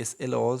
SLOs,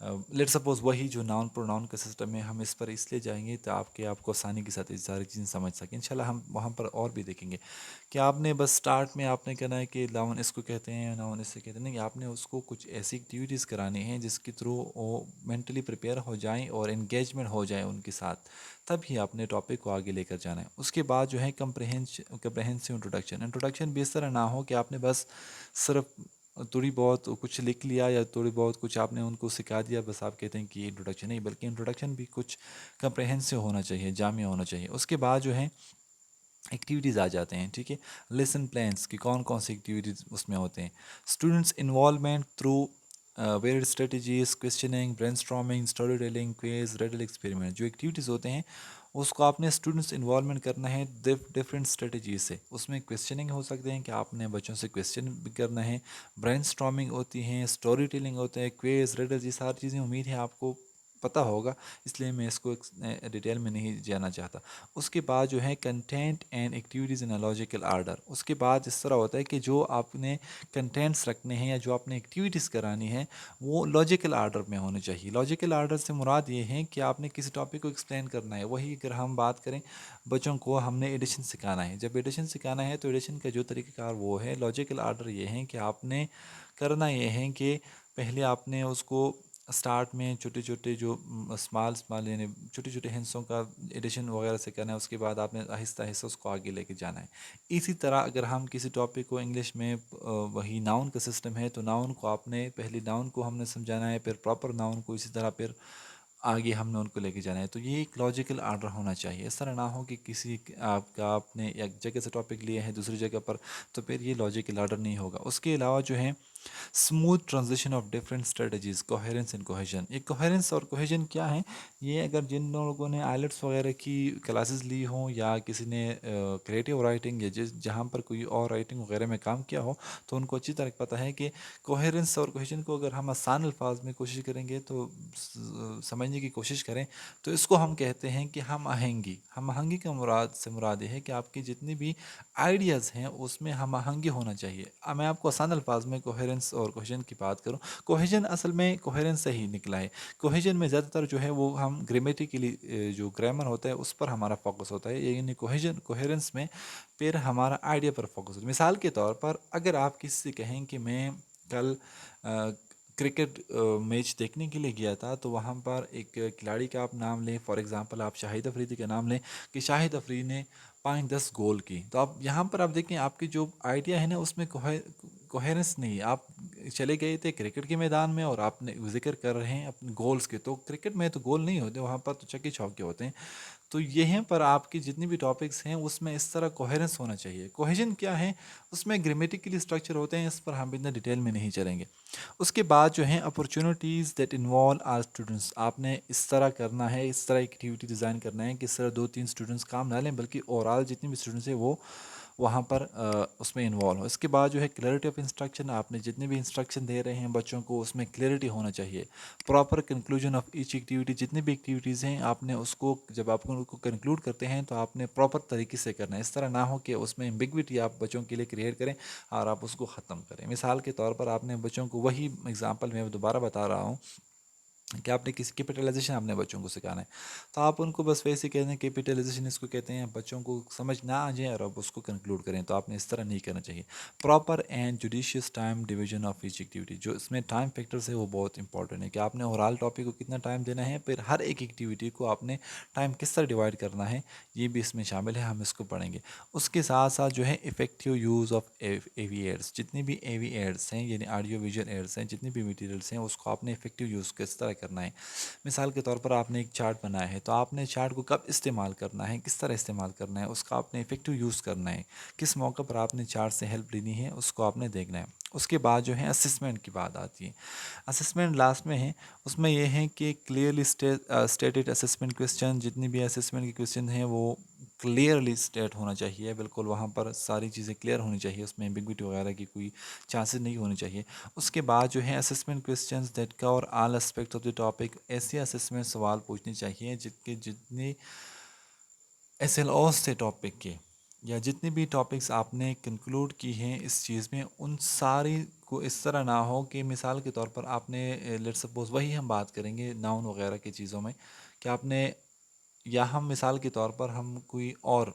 let suppose وہی جو noun pronoun کا سسٹم ہے ہم اس پر اس لیے جائیں گے تو آپ کو آسانی کے ساتھ یہ ساری چیزیں سمجھ سکیں. انشاءاللہ ہم وہاں پر اور بھی دیکھیں گے کہ آپ نے بس سٹارٹ میں آپ نے کہنا ہے کہ ناؤن اس کو کہتے ہیں ناؤن اس سے کہتے ہیں. نہیں, آپ نے اس کو کچھ ایسی ایکٹیویٹیز کرانی ہیں جس کے تھرو وہ مینٹلی پریپیئر ہو جائیں اور انگیجمنٹ ہو جائے ان کے ساتھ, تب ہی آپ نے ٹاپک کو آگے لے کر جانا ہے. اس کے بعد جو ہے کمپریہنسو انٹروڈکشن بھی اس طرح نہ ہو کہ آپ نے بس صرف تھوڑی بہت کچھ لکھ لیا یا تھوڑی بہت کچھ آپ نے ان کو سکھا دیا, بس آپ کہتے ہیں کہ یہ انٹروڈکشن نہیں, بلکہ انٹروڈکشن بھی کچھ کمپریہنسو ہونا چاہیے, جامع ہونا چاہیے. اس کے بعد جو ہے ایکٹیویٹیز آ جاتے ہیں. ٹھیک ہے, لیسن پلانس کی کون کون سی ایکٹیویٹیز اس میں ہوتے ہیں. Students involvement through varied strategies, questioning, brainstorming, storytelling, quiz, riddle experiment. جو ایکٹیویٹیز ہوتے ہیں اس کو آپ نے اسٹوڈنٹس انوالومنٹ کرنا ہے ڈفرینٹ اسٹریٹجیز سے. اس میں کویشچننگ ہو سکتے ہیں کہ آپ نے بچوں سے کویشچن بھی کرنا ہے, برین اسٹارمنگ ہوتی ہیں, اسٹوری ٹیلنگ ہوتے ہیں, کویز, ریڈل, یہ ساری چیزیں امید ہے آپ کو پتہ ہوگا, اس لیے میں اس کو ڈیٹیل میں نہیں جانا چاہتا. اس کے بعد جو ہے content and activities in a logical order. اس کے بعد اس طرح ہوتا ہے کہ جو آپ نے کنٹینٹس رکھنے ہیں یا جو آپ نے ایکٹیویٹیز کرانی ہے وہ لاجیکل آرڈر میں ہونے چاہیے. لاجیکل آرڈر سے مراد یہ ہے کہ آپ نے کسی ٹاپک کو ایکسپلین کرنا ہے. وہی اگر ہم بات کریں بچوں کو ہم نے ایڈیشن سکھانا ہے, جب ایڈیشن سکھانا ہے تو ایڈیشن کا جو طریقہ کار وہ ہے, لاجیکل آرڈر یہ ہے کہ آپ نے کرنا یہ ہے کہ پہلے آپ نے اس کو اسٹارٹ میں چھوٹے چھوٹے جو اسمال یعنی چھوٹے چھوٹے ہنسوں کا ایڈیشن وغیرہ سے کرنا ہے. اس کے بعد آپ نے آہستہ آہستہ اس کو آگے لے کے جانا ہے. اسی طرح اگر ہم کسی ٹاپک کو انگلش میں وہی ناؤن کا سسٹم ہے تو ناؤن کو آپ نے پہلے ناؤن کو ہم نے سمجھانا ہے, پھر پراپر ناؤن کو اسی طرح پھر آگے ہم نے ان کو لے کے جانا ہے. تو یہ ایک لاجیکل آرڈر ہونا چاہیے. اس طرح نہ ہو کہ کسی آپ نے ایک جگہ سے ٹاپک لیا ہے دوسری جگہ پر, تو پھر یہ لاجیکل آرڈر نہیں ہوگا. اس کے علاوہ جو ہے smooth transition of different strategies, coherence and cohesion. یہ کوہیرنس اور کوہیژن کیا ہے, یہ اگر جن لوگوں نے آئیلٹس وغیرہ کی کلاسز لی ہوں یا کسی نے کریٹیو رائٹنگ یا جہاں پر کوئی اور رائٹنگ وغیرہ میں کام کیا ہو تو ان کو اچھی طرح پتہ ہے کہ کوہیرنس اور کوہیژن کو اگر ہم آسان الفاظ میں کوشش کریں گے تو سمجھنے کی کوشش کریں تو اس کو ہم کہتے ہیں کہ ہم آہنگی. ہم آہنگی کا مراد یہ ہے کہ آپ کی جتنی بھی آئیڈیاز ہیں اس میں ہم آہنگی ہونا چاہیے. میں آپ کو آسان الفاظ میں کوہیرنس اور کوہیژن کی بات کروں, کوہیژن اصل میں کوہیرنس سے ہی نکلا ہے. کوہیژن میں زیادہ تر جو ہے وہ ہم گرامیٹیکلی جو گرامر ہوتا ہے اس پر ہمارا فوکس ہوتا ہے, یعنی کوہیرنس میں پھر ہمارا آئیڈیا پر فوکس ہوتا ہے. مثال کے طور پر اگر آپ کسی سے کہیں کہ میں کل کرکٹ میچ دیکھنے کے لیے گیا تھا تو وہاں پر ایک کھلاڑی کا آپ نام لیں, فار ایگزامپل آپ شاہد افریدی کا نام لیں کہ شاہد افریدی نے 5-10 گول کی, تو آپ یہاں پر آپ دیکھیں آپ کی جو آئیڈیا ہے نا اس میں کوہیرنس نہیں ہے. آپ چلے گئے تھے کرکٹ کے میدان میں اور آپ نے ذکر کر رہے ہیں اپنے گولز کے, تو کرکٹ میں تو گول نہیں ہوتے, وہاں پر تو چھکے چوکے ہوتے ہیں. تو یہیں پر آپ کی جتنی بھی ٹاپکس ہیں اس میں اس طرح کوہیرنس ہونا چاہیے. کوہیژن کیا ہے, اس میں گرامیٹیکلی اسٹرکچر ہوتے ہیں, اس پر ہم اتنا ڈیٹیل میں نہیں چلیں گے. اس کے بعد جو ہیں opportunities that involve are students. آپ نے اس طرح کرنا ہے, اس طرح ایکٹیویٹی ڈیزائن کرنا ہے کہ اس طرح 2-3 اسٹوڈنٹس کام نہ لیں بلکہ اوور آل جتنے بھی اسٹوڈنٹس ہیں وہ وہاں پر اس میں انوالو ہو. اس کے بعد جو ہے کلیئرٹی آف انسٹرکشن. آپ نے جتنے بھی انسٹرکشن دے رہے ہیں بچوں کو اس میں کلیئرٹی ہونا چاہیے. Proper conclusion of each activity, جتنی بھی ایکٹیویٹیز ہیں آپ نے اس کو جب آپ ان کو کنکلوڈ کرتے ہیں تو آپ نے پراپر طریقے سے کرنا ہے. اس طرح نہ ہو کہ اس میں امبیگوٹی آپ بچوں کے لیے کریٹ کریں اور آپ اس کو ختم کریں. مثال کے طور پر آپ نے بچوں کو وہی اگزامپل میں دوبارہ بتا رہا ہوں کہ آپ نے کسی کیپیٹلائزیشن آپ نے بچوں کو سکھانا ہے تو آپ ان کو بس ویسے کہتے ہیں کیپیٹلائزیشن اس کو کہتے ہیں, بچوں کو سمجھ نہ آ جائے اور اب اس کو کنکلوڈ کریں, تو آپ نے اس طرح نہیں کرنا چاہیے. Proper and judicious time division of each activity. جو اس میں ٹائم فیکٹرس ہے وہ بہت امپورٹنٹ ہے کہ آپ نے اوورال ٹاپک کو کتنا ٹائم دینا ہے, پھر ہر ایک ایکٹیویٹی کو آپ نے ٹائم کس طرح ڈیوائڈ کرنا ہے, یہ بھی اس میں شامل ہے, ہم اس کو پڑھیں گے. اس کے ساتھ ساتھ جو ہے effective use of a V AIDS. جتنے بھی اے وی ایڈس ہیں یعنی آڈیو ویژول ایڈس ہیں, جتنے بھی میٹیریلس ہیں اس کو آپ نے افیکٹیو یوز کس طرح کرنا ہے. مثال کے طور پر آپ نے ایک چارٹ بنایا ہے تو آپ نے چارٹ کو کب استعمال کرنا ہے, کس طرح استعمال کرنا ہے, اس کا آپ نے افیکٹیو یوز کرنا ہے, کس موقع پر آپ نے چارٹ سے ہیلپ لینی ہے, اس کو آپ نے دیکھنا ہے. اس کے بعد جو ہے اسسمنٹ کی بات آتی ہے. اسسمنٹ لاسٹ میں ہے, اس میں یہ ہے کہ کلیئرلی اسٹیٹڈ اسسمنٹ کویسچن. جتنی بھی اسسمنٹ کے کویسچن ہیں وہ کلیئرلی اسٹیٹ ہونا چاہیے, بالکل وہاں پر ساری چیزیں کلیئر ہونی چاہیے, اس میں ایمبیگوٹی وغیرہ کی کوئی چانسز نہیں ہونی چاہیے. اس کے بعد جو ہے assessment questions that cover all aspect of the topic. ایسے اسسمنٹ سوال پوچھنے چاہیے جتنے ایس ایل اوز تھے ٹاپک کے یا جتنے بھی ٹاپکس آپ نے کنکلوڈ کی ہیں اس چیز میں, ان ساری کو اس طرح نہ ہو کہ مثال کے طور پر آپ نے لیٹ سپوز وہی ہم بات کریں گے ناؤن وغیرہ کی چیزوں میں کہ آپ نے، یا ہم مثال کے طور پر ہم کوئی اور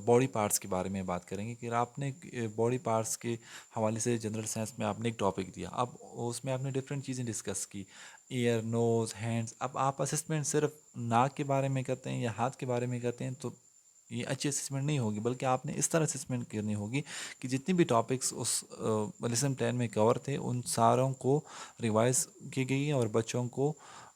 باڈی پارٹس کے بارے میں بات کریں گے کہ آپ نے باڈی پارٹس کے حوالے سے جنرل سائنس میں آپ نے ایک ٹاپک دیا، اب اس میں آپ نے ڈفرینٹ چیزیں ڈسکس کی، ایئر، نوز، ہینڈز، اب آپ اسسمنٹ صرف ناک کے بارے میں کرتے ہیں یا ہاتھ کے بارے میں کرتے ہیں تو یہ اچھی اسسمنٹ نہیں ہوگی، بلکہ آپ نے اس طرح اسسمنٹ کرنی ہوگی کہ جتنی بھی ٹاپکس اس لیسن پلان میں کور تھے ان ساروں کو ریوائز کی گئی ہے اور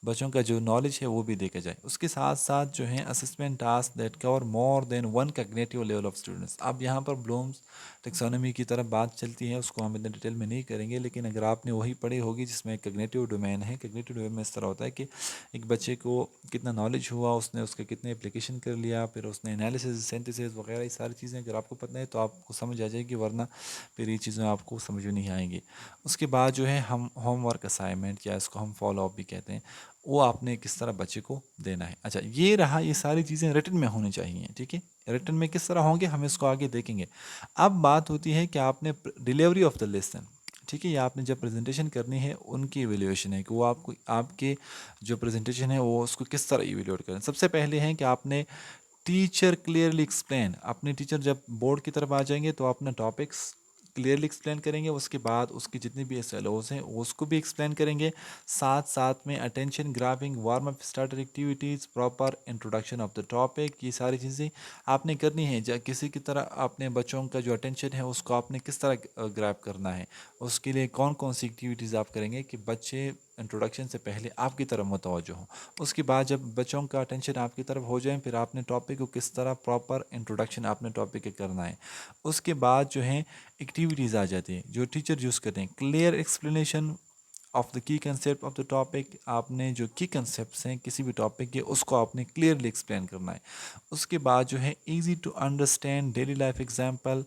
بچوں کا جو نالج ہے وہ بھی دیکھا جائے۔ اس کے ساتھ ساتھ جو ہیں assessment task that cover more than one cognitive level of students. اب یہاں پر بلومز ٹیکسانومی کی طرف بات چلتی ہے، اس کو ہم اتنے ڈیٹیل میں نہیں کریں گے، لیکن اگر آپ نے وہی پڑھی ہوگی جس میں کگنیٹیو ڈومین ہے، کگنیٹیو ڈومین میں اس طرح ہوتا ہے کہ ایک بچے کو کتنا نالج ہوا، اس نے اس کا کتنے اپلیکیشن کر لیا، پھر اس نے انالیسز، سینتھسز وغیرہ یہ ساری چیزیں اگر آپ کو پتہ ہے تو آپ کو سمجھ آ جائے گی، ورنہ پھر یہ چیزیں آپ کو سمجھ میں نہیں آئیں گی۔ اس کے بعد جو ہے ہم ہوم ورک اسائنمنٹ یا اس کو ہم فالو اپ بھی کہتے ہیں، وہ آپ نے کس طرح بچے کو دینا ہے۔ اچھا یہ رہا، یہ ساری چیزیں ریٹن میں ہونی چاہیے، ٹھیک ہے، ریٹن میں کس طرح ہوں گے ہم اس کو آگے دیکھیں گے۔ اب بات ہوتی ہے کہ آپ نے ڈیلیوری آف دا لیسن، ٹھیک ہے، یہ آپ نے جب پریزنٹیشن کرنی ہے ان کی ایویلیویشن ہے کہ وہ آپ کے جو پریزنٹیشن ہے وہ اس کو کس طرح ایویلیوٹ کریں۔ سب سے پہلے ہے کہ آپ نے ٹیچر کلیئرلی ایکسپلین، اپنے ٹیچر جب بورڈ کی طرف آ جائیں گے تو اپنا ٹاپکس کلیئرلی ایکسپلین کریں گے، اس کے بعد اس کی جتنی بھی ایس ایل اوز ہیں اس کو بھی ایکسپلین کریں گے، ساتھ ساتھ میں attention grabbing, warm up starter activities, proper introduction of the topic, یہ ساری چیزیں آپ نے کرنی ہے۔ کسی کی طرح اپنے بچوں کا جو اٹینشن ہے اس کو آپ نے کس طرح گراب کرنا ہے، اس کے لیے کون کون سی ایکٹیویٹیز آپ کریں گے کہ بچے انٹروڈکشن سے پہلے آپ کی طرف متوجہ ہوں۔ اس کے بعد جب بچوں کا اٹینشن آپ کی طرف ہو جائیں پھر آپ نے ٹاپک کو کس طرح پراپر انٹروڈکشن آپ نے ٹاپک کے کرنا ہے۔ اس کے بعد جو ہیں ایکٹیویٹیز آ جاتی ہیں جو ٹیچر یوز کرتے ہیں، کلیئر ایکسپلینیشن آف دا کی کنسیپٹ آف دا ٹاپک، آپ نے جو کی کنسیپٹس ہیں کسی بھی ٹاپک کے اس کو آپ نے کلیئرلی ایکسپلین کرنا ہے۔ اس کے بعد جو ہے easy to understand daily life example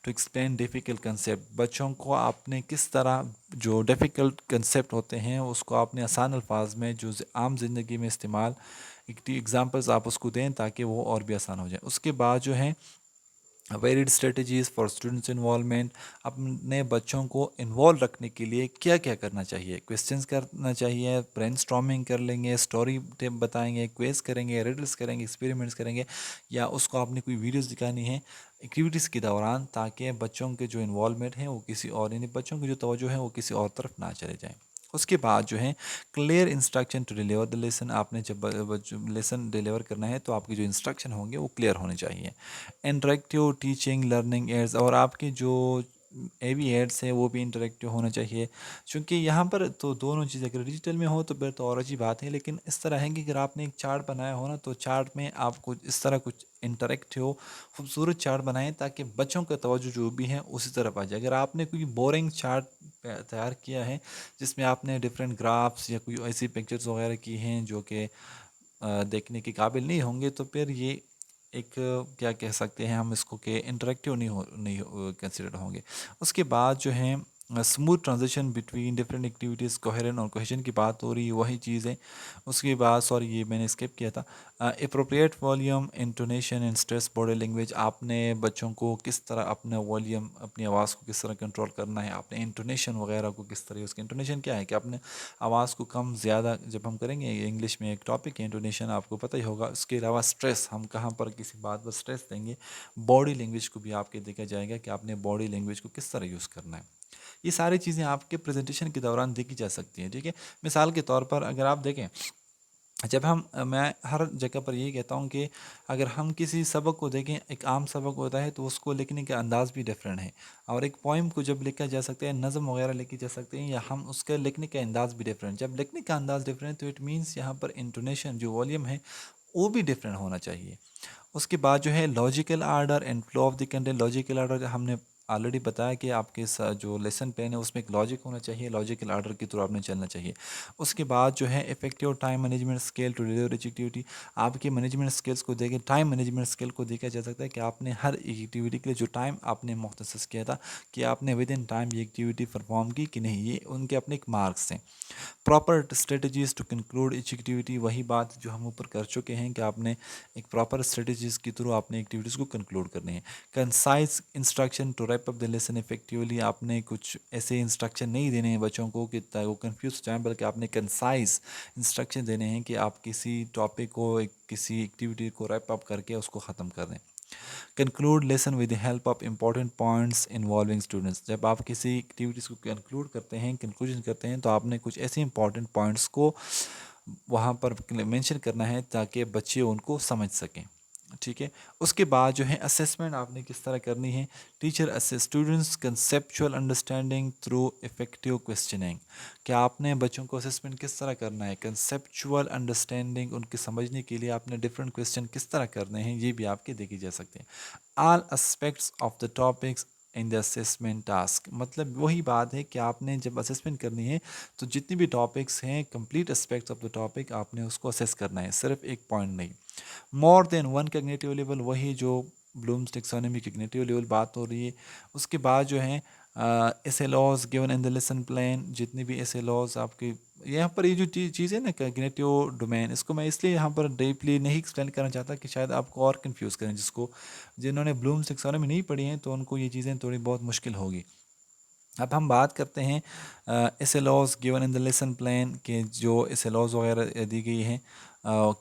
to explain difficult concept, بچوں کو آپ نے کس طرح جو ڈیفیکلٹ کنسیپٹ ہوتے ہیں اس کو آپ نے آسان الفاظ میں جو عام زندگی میں استعمال ایگزامپلز آپ اس کو دیں تاکہ وہ اور بھی آسان ہو جائے۔ اس کے بعد جو ہے varied strategies for students involvement, اپنے بچوں کو انوالو رکھنے کے لیے کیا کیا کرنا چاہیے، کویسچنس کرنا چاہیے، برین اسٹارمنگ کر لیں گے، اسٹوری ٹیپ بتائیں گے، کویز کریں گے، ریڈلس کریں گے، ایکسپیریمنٹس کریں گے، یا اس کو آپ نے کوئی ویڈیوز دکھانی ہے ایکٹیویٹیز کے دوران تاکہ بچوں کے جو انوالومنٹ ہیں وہ کسی اور، یعنی بچوں کی جو توجہ ہے وہ کسی اور طرف نہ چلے جائیں۔ اس کے بعد جو ہے clear instruction to deliver the lesson, آپ نے جب لیسن ڈیلیور کرنا ہے تو آپ کے جو انسٹرکشن ہوں گے وہ کلیئر ہونے چاہیے۔ انٹریکٹیو ٹیچنگ لرننگ ایڈز، اور آپ کے جو اے وی ایڈس ہیں وہ بھی انٹریکٹیو ہونا چاہیے، چونکہ یہاں پر تو دونوں چیزیں اگر ڈیجیٹل میں ہو تو پھر تو اور اچھی بات ہے، لیکن اس طرح ہے کہ اگر آپ نے ایک چارٹ بنایا ہو نا تو چارٹ میں آپ کو اس طرح کچھ انٹریکٹیو خوبصورت چارٹ بنائیں تاکہ بچوں کا توجہ جو بھی ہے اسی طرف آ جائے۔ اگر آپ نے کوئی بورنگ چارٹ تیار کیا ہے جس میں آپ نے ڈفرینٹ گرافس یا کوئی ایسی پکچرز وغیرہ کی ہیں جو کہ دیکھنے کے قابل نہیں ہوں گے تو پھر یہ ایک کیا کہہ سکتے ہیں ہم اس کو کہ انٹریکٹیو نہیں کنسیڈر ہوں گے۔ اس کے بعد جو ہیں smooth transition between different activities, coherence اور کوہیشن کی بات ہو رہی ہے وہی چیز ہے۔ اس کے بعد سوری یہ میں نے اسکپ کیا تھا، appropriate volume, intonation and stress, body language, آپ نے بچوں کو کس طرح اپنا والیوم، اپنی آواز کو کس طرح کنٹرول کرنا ہے، آپ نے انٹونیشن وغیرہ کو کس طرح، اس کی انٹونیشن کیا ہے کہ اپنے آواز کو کم زیادہ جب ہم کریں گے، انگلش میں ایک ٹاپک ہے انٹونیشن آپ کو پتہ ہی ہوگا۔ اس کے علاوہ اسٹریس، ہم کہاں پر کسی بات پر اسٹریس دیں گے، باڈی لینگویج کو بھی آپ کے دیکھا جائے گا کہ آپ نے باڈی لینگویج کو کس طرح یوز کرنا ہے۔ یہ ساری چیزیں آپ کے پریزنٹیشن کے دوران دیکھی جا سکتی ہیں، ٹھیک ہے۔ مثال کے طور پر اگر آپ دیکھیں، جب میں ہر جگہ پر یہی کہتا ہوں کہ اگر ہم کسی سبق کو دیکھیں، ایک عام سبق ہوتا ہے تو اس کو لکھنے کا انداز بھی ڈفرینٹ ہے، اور ایک پوئم کو جب لکھا جا سکتا ہے، نظم وغیرہ لکھی جا سکتے ہیں، یا ہم اس کا لکھنے کا انداز بھی ڈفرینٹ، جب لکھنے کا انداز ڈفرینٹ تو اٹ مینس یہاں پر انٹونیشن جو والیوم ہے وہ بھی ڈفرینٹ ہونا چاہیے۔ اس کے بعد جو ہے logical order and flow of the content, logical order ہم نے آلریڈی بتایا کہ آپ کے جو لیسن پلان ہے اس میں ایک لاجک ہونا چاہیے، لاجیکل آرڈر کے تھرو آپ نے چلنا چاہیے۔ اس کے بعد جو ہے effective time management skill to deliver each activity, آپ کے مینجمنٹ اسکلس کو دیکھیں، ٹائم مینجمنٹ اسکل کو دیکھا جا سکتا ہے کہ آپ نے ہر ایک ایکٹیویٹی کے لیے جو ٹائم آپ نے مختص کیا تھا کہ آپ نے ود ان ٹائم یہ ایکٹیویٹی پرفارم کی کہ نہیں، یہ ان کے اپنے ایک مارکس ہیں۔ Proper strategies to conclude each activity, وہی بات جو ہم اوپر کر چکے ہیں کہ آپ نے ایک پراپر اسٹریٹجیز کے تھرو آپ نے ایکٹیویٹیز کو کنکلوڈ کرنی ہے۔ Concise instruction to wrap up the lesson effectively, آپ نے کچھ ایسے انسٹرکشن نہیں دینے ہیں بچوں کو کہ وہ کنفیوز ہو جائیں، بلکہ آپ نے کنسائز انسٹرکشن دینے ہیں کہ آپ کسی ٹاپک کو، کسی ایکٹیویٹی کو ریپ اپ کر کے اس کو ختم کر دیں. Conclude lesson with the help of important points involving students. جب آپ کسی ایکٹیویٹیز کو کنکلوڈ کرتے ہیں، کنکلوژن کرتے ہیں، تو آپ نے کچھ ایسے امپورٹنٹ پوائنٹس کو وہاں پر مینشن کرنا ہے تاکہ بچے ان کو سمجھ سکیں. ٹھیک ہے. اس کے بعد جو ہے اسیسمنٹ آپ نے کس طرح کرنی ہے. Teacher assess students conceptual understanding through effective questioning. کہ آپ نے بچوں کو اسیسمنٹ کس طرح کرنا ہے، کنسیپچول انڈرسٹینڈنگ ان کے سمجھنے کے لیے آپ نے ڈفرینٹ کویسچن کس طرح کرنے ہیں، یہ بھی آپ کے دیکھے جا سکتے ہیں. All aspects of the topics in the assessment task. مطلب وہی بات ہے کہ آپ نے جب اسیسمنٹ کرنی ہے تو جتنی بھی ٹاپکس ہیں، complete aspects of the topic آپ نے اس کو اسیس کرنا ہے، صرف ایک پوائنٹ نہیں. مور دین ون کیگنیٹیو لیول، وہی جو بلومز ٹیکسانومی کیگنیٹیو لیول بات ہو رہی ہے. اس کے بعد جو ہے S L Os given in the lesson plan. جتنے بھی ایس ایل اوز آپ کی یہاں پر یہ جو چیز ہے نا کیگنیٹیو ڈومین، اس کو میں اس لیے یہاں پر ڈیپلی نہیں ایکسپلین کرنا چاہتا کہ شاید آپ کو اور کنفیوز کریں. جنہوں نے بلومز ٹیکسانومی نہیں پڑھی ہیں تو ان کو یہ چیزیں تھوڑی بہت مشکل ہوگی. اب ہم بات کرتے ہیں S L Os given in the lesson plan, کہ جو ایس ایل اوز وغیرہ دی گئی ہیں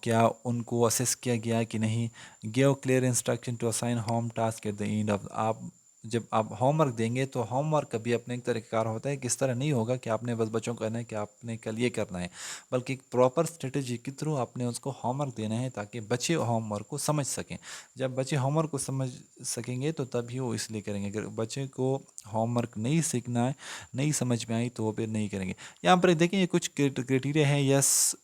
کیا ان کو اسیس کیا گیا کہ نہیں. Give clear instruction to assign home task at the end of. آپ جب آپ ہوم ورک دیں گے تو ہوم ورک کبھی اپنے ایک طریقہ کار ہوتا ہے کہ اس طرح نہیں ہوگا کہ آپ نے بس بچوں کو کہنا ہے کہ آپ نے کل یہ کرنا ہے، بلکہ ایک پراپر اسٹریٹجی کے تھرو آپ نے اس کو ہوم ورک دینا ہے تاکہ بچے ہوم ورک کو سمجھ سکیں. جب بچے ہوم ورک کو سمجھ سکیں گے تو تبھی وہ اس لیے کریں گے. اگر بچے کو ہوم ورک نہیں سیکھنا ہے، نہیں سمجھ میں آئی، تو وہ پھر نہیں کریں گے. یہاں پر دیکھیں یہ کچھ کرائٹیریا ہیں، یس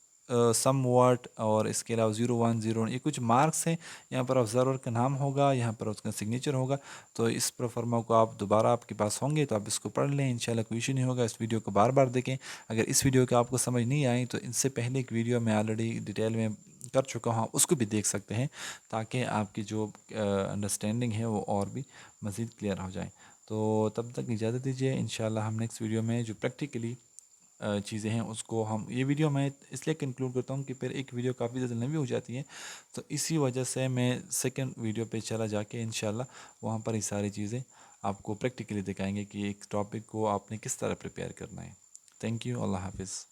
سم واٹ، اور اس کے علاوہ 0 1 0، یہ کچھ مارکس ہیں. یہاں پر آبزرور کا نام ہوگا، یہاں پر اس کا سگنیچر ہوگا. تو اس پروفارما کو آپ دوبارہ آپ کے پاس ہوں گے تو آپ اس کو پڑھ لیں، انشاءاللہ کوئی ایشو نہیں ہوگا. اس ویڈیو کو بار بار دیکھیں. اگر اس ویڈیو کا آپ کو سمجھ نہیں آئی تو ان سے پہلے ایک ویڈیو میں آلریڈی ڈیٹیل میں کر چکا ہوں، اس کو بھی دیکھ سکتے ہیں تاکہ آپ کی جو انڈرسٹینڈنگ ہے وہ اور بھی مزید کلیئر ہو جائے. تو تب تک اجازت دیجیے، انشاءاللہ ہم نیکسٹ ویڈیو میں جو پریکٹیکلی چیزیں ہیں اس کو ہم، یہ ویڈیو میں اس لیے کنکلوڈ کرتا ہوں کہ پھر ایک ویڈیو کافی زیادہ لمبی ہو جاتی ہے، تو اسی وجہ سے میں سیکنڈ ویڈیو پہ چلا جا کے انشاءاللہ وہاں پر یہ ساری چیزیں آپ کو پریکٹیکلی دکھائیں گے کہ ایک ٹاپک کو آپ نے کس طرح پریپیئر کرنا ہے. Thank you. اللہ حافظ.